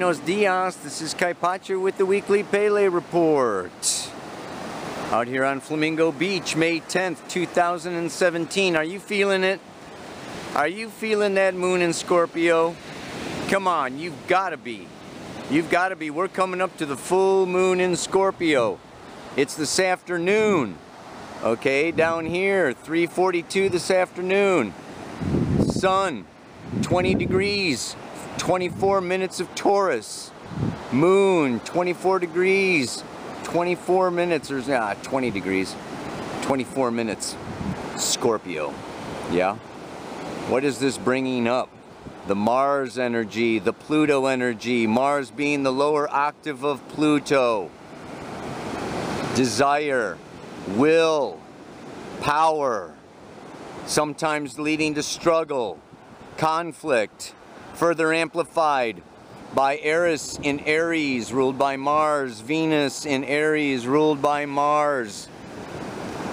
Buenos dias, this is Kaipacha with the weekly Pele report. Out here on Flamingo Beach, May 10th, 2017. Are you feeling it? Are you feeling that moon in Scorpio? Come on, you've got to be. You've got to be. We're coming up to the full moon in Scorpio. It's this afternoon. Okay, down here, 3:42 this afternoon. Sun, 20 degrees, 24 minutes of Taurus. Moon, 24 degrees, 24 minutes, or 20 degrees, 24 minutes. Scorpio, yeah? What is this bringing up? The Mars energy, the Pluto energy, Mars being the lower octave of Pluto. Desire, will, power, sometimes leading to struggle, conflict, further amplified by Eris in Aries, ruled by Mars, Venus in Aries, ruled by Mars,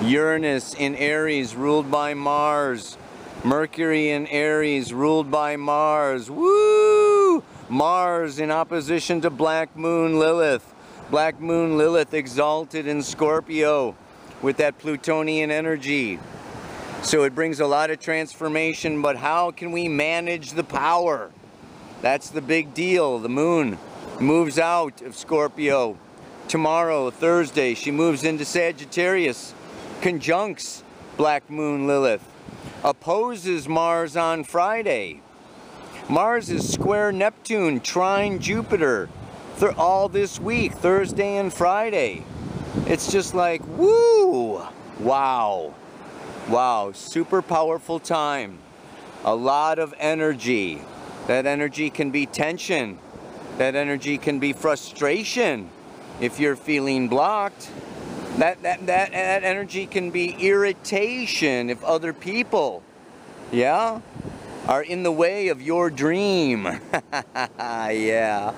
Uranus in Aries, ruled by Mars, Mercury in Aries, ruled by Mars. Woo! Mars in opposition to Black Moon Lilith. Black Moon Lilith exalted in Scorpio with that Plutonian energy. So it brings a lot of transformation, but how can we manage the power? That's the big deal. The moon moves out of Scorpio tomorrow, Thursday. She moves into Sagittarius, conjuncts Black Moon Lilith, opposes Mars on Friday. Mars is square Neptune, trine Jupiter, all this week, Thursday and Friday. It's just like, woo! Wow. Wow, super powerful time. A lot of energy. That energy can be tension. That energy can be frustration if you're feeling blocked. That energy can be irritation if other people, yeah, are in the way of your dream. Yeah.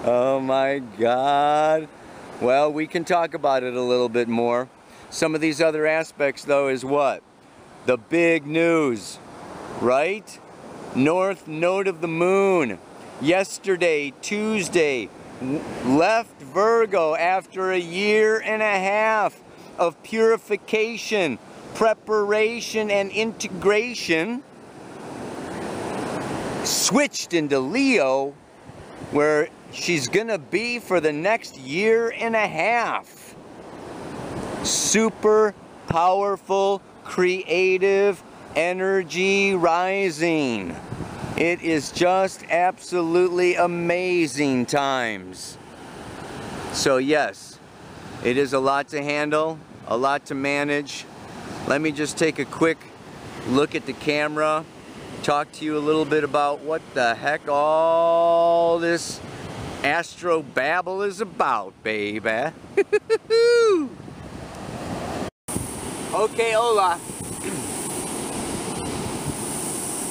Oh my God. Well, we can talk about it a little bit more. Some of these other aspects, though, is what? The big news, right? North node of the moon. Yesterday, Tuesday, left Virgo after a year and a half of purification, preparation, and integration. Switched into Leo, where she's gonna be for the next year and a half. Super powerful, creative energy rising. It is just absolutely amazing times. So yes, it is a lot to handle, a lot to manage. Let me just take a quick look at the camera, talk to you a little bit about what the heck all this astro babble is about, baby. Okay, hola.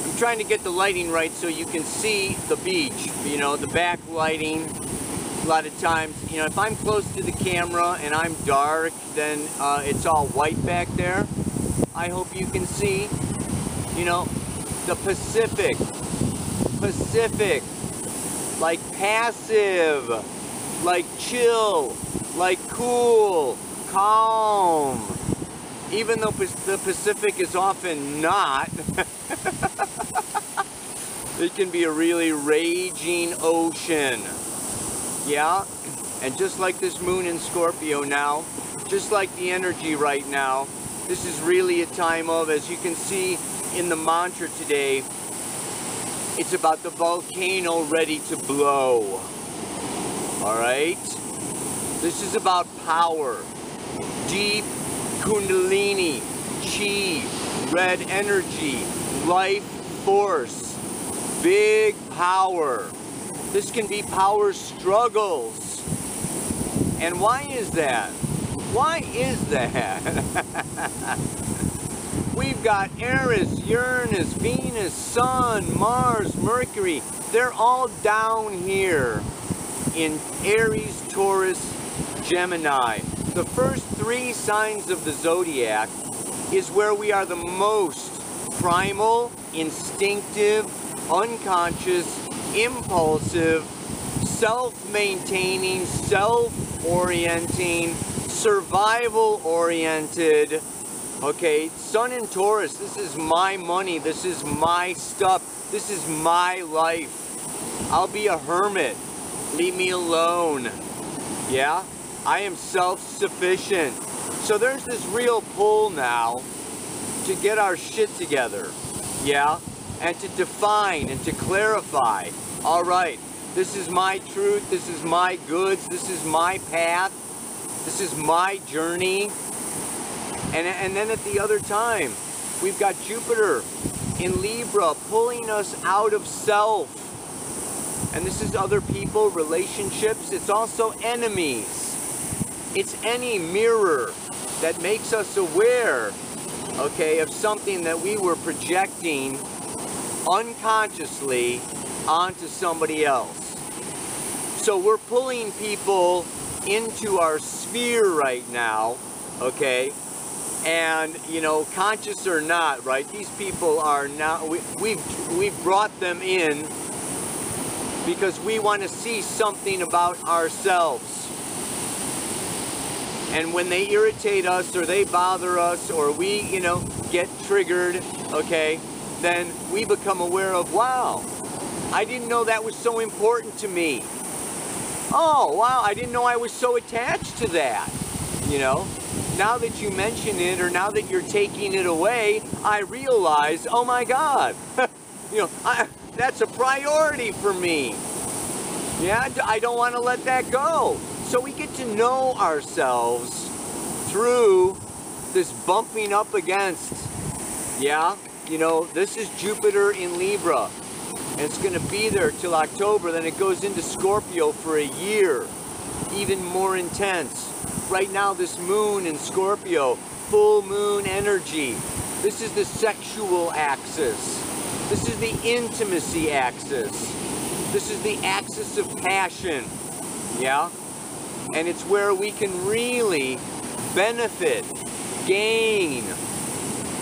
I'm trying to get the lighting right so you can see the beach, you know, the back lighting. A lot of times, you know, if I'm close to the camera and I'm dark, then it's all white back there. I hope you can see, you know, the Pacific, like passive, like chill, like cool, calm. Even though the Pacific is often not, it can be a really raging ocean. Yeah? And just like this moon in Scorpio now, just like the energy right now, this is really a time of, as you can see in the mantra today, it's about the volcano ready to blow. Alright? This is about power. Deep kundalini, chi, red energy, life force, big power. This can be power struggles. And why is that? Why is that? We've got Aries, Uranus, Venus, Sun, Mars, Mercury. They're all down here in Aries, Taurus, Gemini. The first 3 signs of the zodiac is where we are the most primal, instinctive, unconscious, impulsive, self-maintaining, self-orienting, survival-oriented. Okay, Sun in Taurus, this is my money, this is my stuff, this is my life. I'll be a hermit. Leave me alone. Yeah? I am self-sufficient. So there's this real pull now to get our shit together. Yeah? And to define and to clarify. All right, this is my truth, this is my goods, this is my path, this is my journey. And then at the other time, we've got Jupiter in Libra pulling us out of self. And this is other people, relationships. It's also enemies. It's any mirror that makes us aware, okay, of something that we were projecting unconsciously onto somebody else. So we're pulling people into our sphere right now, okay? And, you know, conscious or not, right? These people are now, we've brought them in because we want to see something about ourselves. And when they irritate us or they bother us or we, you know, get triggered, okay, then we become aware of, wow, I didn't know that was so important to me. Oh, wow, I didn't know I was so attached to that, you know. Now that you mention it, or now that you're taking it away, I realize, oh my God, you know, that's a priority for me. Yeah, I don't want to let that go. So we get to know ourselves through this bumping up against. Yeah, you know, this is Jupiter in Libra, and it's going to be there till October. Then it goes into Scorpio for a year, even more intense. Right now, this moon in Scorpio, full moon energy. This is the sexual axis. This is the intimacy axis. This is the axis of passion. Yeah? And it's where we can really benefit, gain,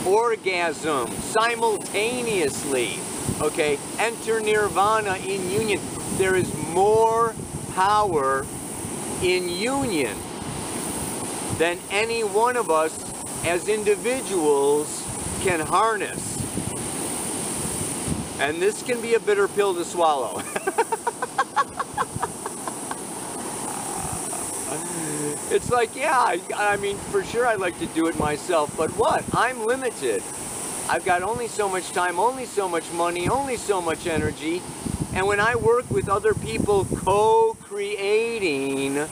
orgasm simultaneously. Okay? Enter nirvana in union. There is more power in union than any one of us as individuals can harness. And this can be a bitter pill to swallow. It's like, yeah, I mean, for sure I'd like to do it myself, but what? I'm limited. I've got only so much time, only so much money, only so much energy. And when I work with other people co-creating,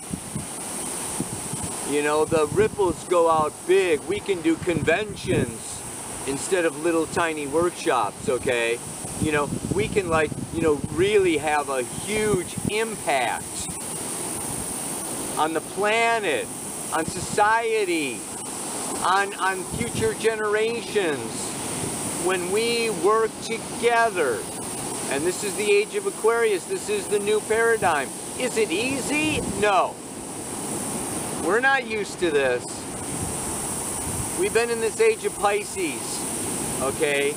you know, the ripples go out big. We can do conventions instead of little tiny workshops, okay? You know, we can, like, you know, really have a huge impact on the planet, on society, on future generations when we work together. And this is the age of Aquarius. This is the new paradigm. Is it easy? No. We're not used to this. We've been in this age of Pisces, okay?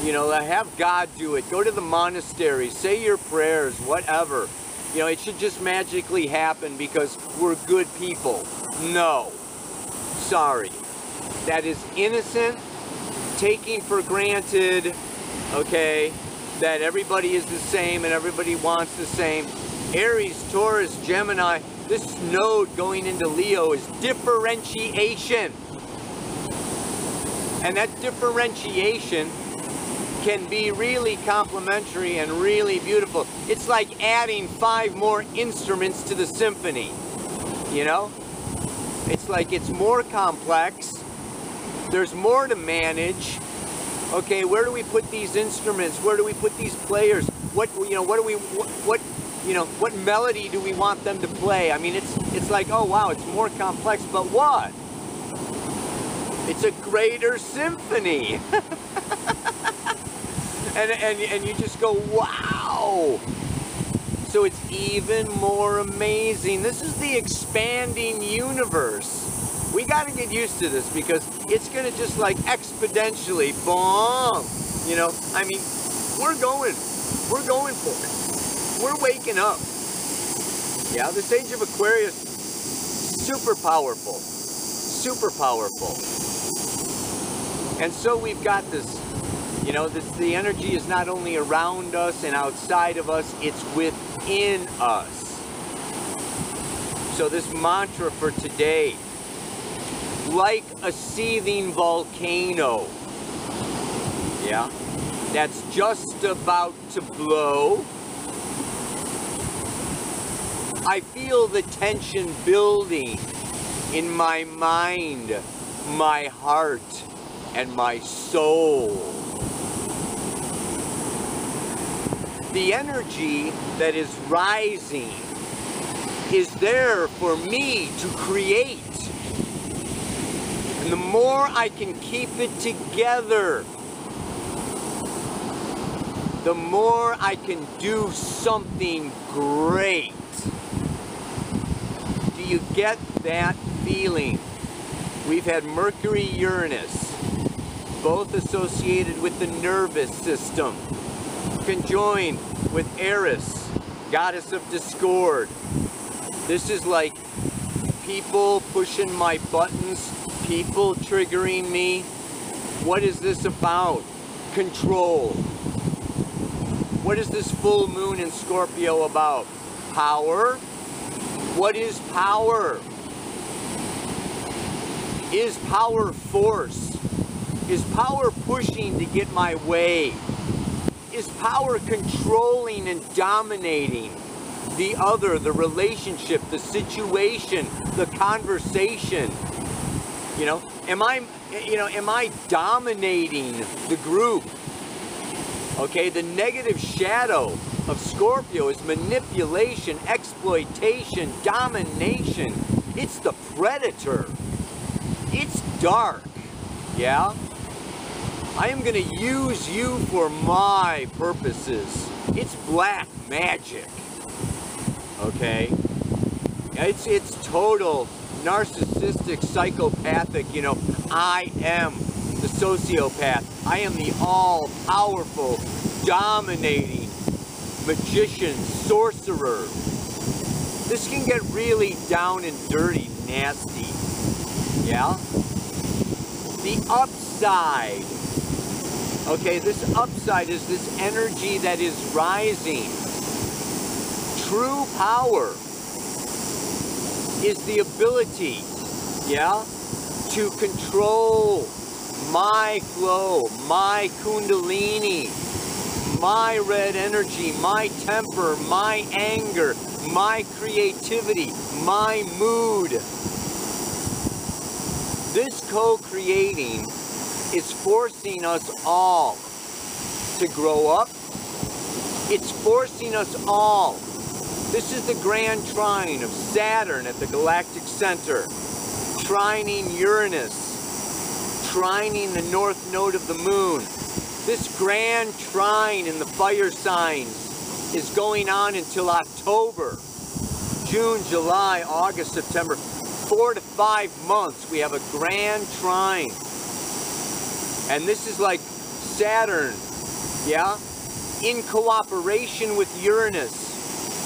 You know, have God do it. Go to the monastery, say your prayers, whatever. You know, it should just magically happen because we're good people. No. Sorry. That is innocent, taking for granted, okay, that everybody is the same and everybody wants the same. Aries, Taurus, Gemini, this node going into Leo is differentiation. And that differentiation can be really complementary and really beautiful. It's like adding 5 more instruments to the symphony, you know? It's like it's more complex. There's more to manage. Okay, where do we put these instruments? Where do we put these players? What, you know, what melody do we want them to play? I mean, it's like, oh wow, it's more complex, but what? It's a greater symphony. and you just go, wow. So it's even more amazing. This is the expanding universe. We got to get used to this because it's going to just like exponentially, boom. You know, I mean, we're going for it. We're waking up. Yeah, this age of Aquarius, super powerful. Super powerful. And so we've got this, you know, the energy is not only around us and outside of us, it's within us. So this mantra for today, like a seething volcano, yeah, that's just about to blow. I feel the tension building in my mind, my heart, and my soul. The energy that is rising is there for me to create. And the more I can keep it together, the more I can do something great. Do you get that feeling? We've had Mercury, Uranus, both associated with the nervous system, conjoined with Aries, goddess of discord. This is like people pushing my buttons, people triggering me. What is this about? Control. What is this full moon in Scorpio about? Power. What is power? Is power force? Is power pushing to get my way? Is power controlling and dominating the other, the relationship, the situation, the conversation? You know, am I dominating the group? Okay, the negative shadow of Scorpio is manipulation, exploitation, domination. It's the predator. It's dark, yeah? I am going to use you for my purposes. It's black magic, okay? It's total narcissistic, psychopathic, you know. I am the sociopath. I am the all-powerful, dominating magician, sorcerer. This can get really down and dirty, nasty, yeah? The upside. Okay, this upside is this energy that is rising. True power is the ability, yeah, to control my flow, my kundalini, my red energy, my temper, my anger, my creativity, my mood. This co-creating is forcing us all to grow up. It's forcing us all. This is the grand trine of Saturn at the galactic center, trining Uranus, trining the north node of the moon. This grand trine in the fire signs is going on until October, June, July, August, September. 4 to 5 months we have a grand trine. And this is like Saturn, yeah, in cooperation with Uranus.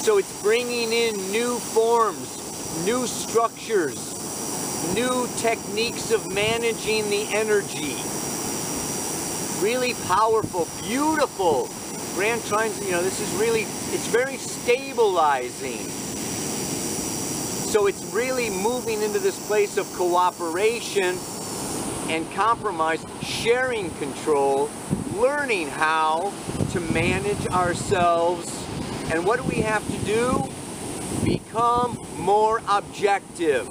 So it's bringing in new forms, new structures, new techniques of managing the energy. Really powerful, beautiful grand trines. You know, this is really, it's very stabilizing. So it's really moving into this place of cooperation and compromise, sharing control, learning how to manage ourselves. And what do we have to do? Become more objective.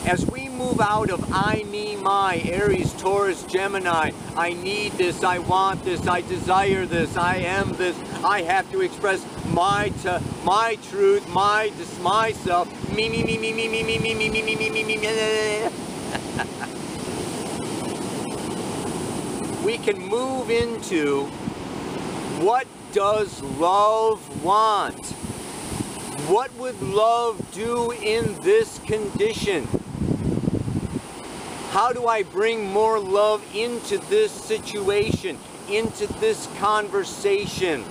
As we move out of I, me, my, Aries, Taurus, Gemini, I need this, I want this, I desire this, I am this, I have to express my truth, myself, me, we can move into what does love want? What would love do in this condition? How do I bring more love into this situation, into this conversation?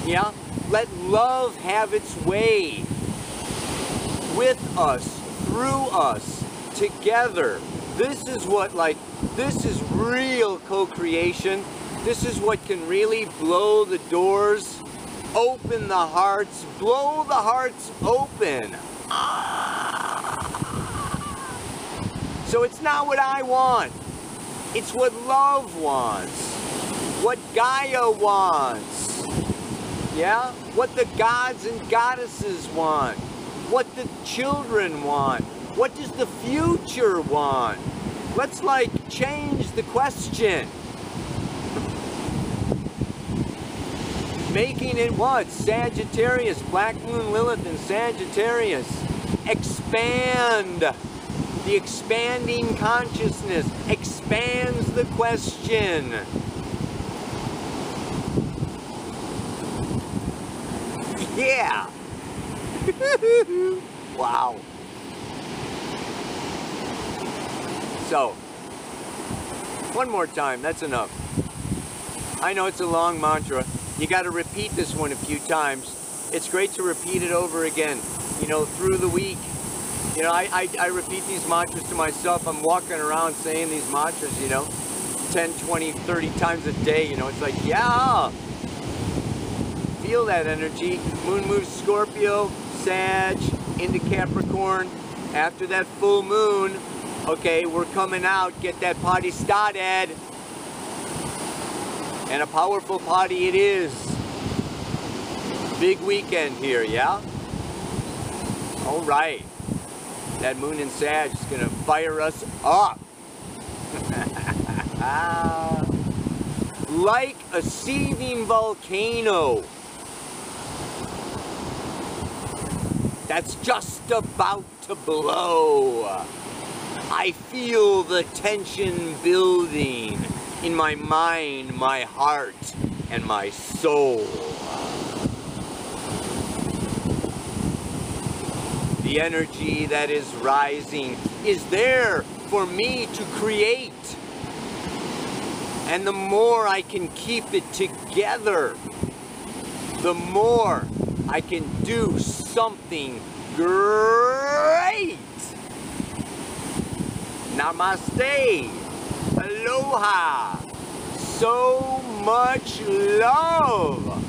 Yeah? Let love have its way with us, through us, together. This is what, like, this is real co-creation. This is what can really blow the doors, open the hearts, blow the hearts open. So it's not what I want. It's what love wants. What Gaia wants. Yeah? What the gods and goddesses want. What the children want. What does the future want? Let's, like, change the question. Making it what? Sagittarius, Black Moon Lilith in Sagittarius. Expand. The expanding consciousness expands the question. Yeah. Wow. So, one more time, that's enough. I know it's a long mantra. You got to repeat this one a few times. It's great to repeat it over again, you know, through the week. You know, I repeat these mantras to myself. I'm walking around saying these mantras, you know, 10, 20, 30 times a day. You know, it's like, yeah. Feel that energy. Moon moves Scorpio, Sag, into Capricorn. After that full moon, okay, we're coming out. Get that party started. And a powerful party it is. Big weekend here, yeah? All right. That moon in Sag is going to fire us up. Like a seething volcano that's just about to blow. I feel the tension building in my mind, my heart, and my soul. The energy that is rising is there for me to create. And the more I can keep it together, the more I can do something great. Namaste. Aloha. So much love.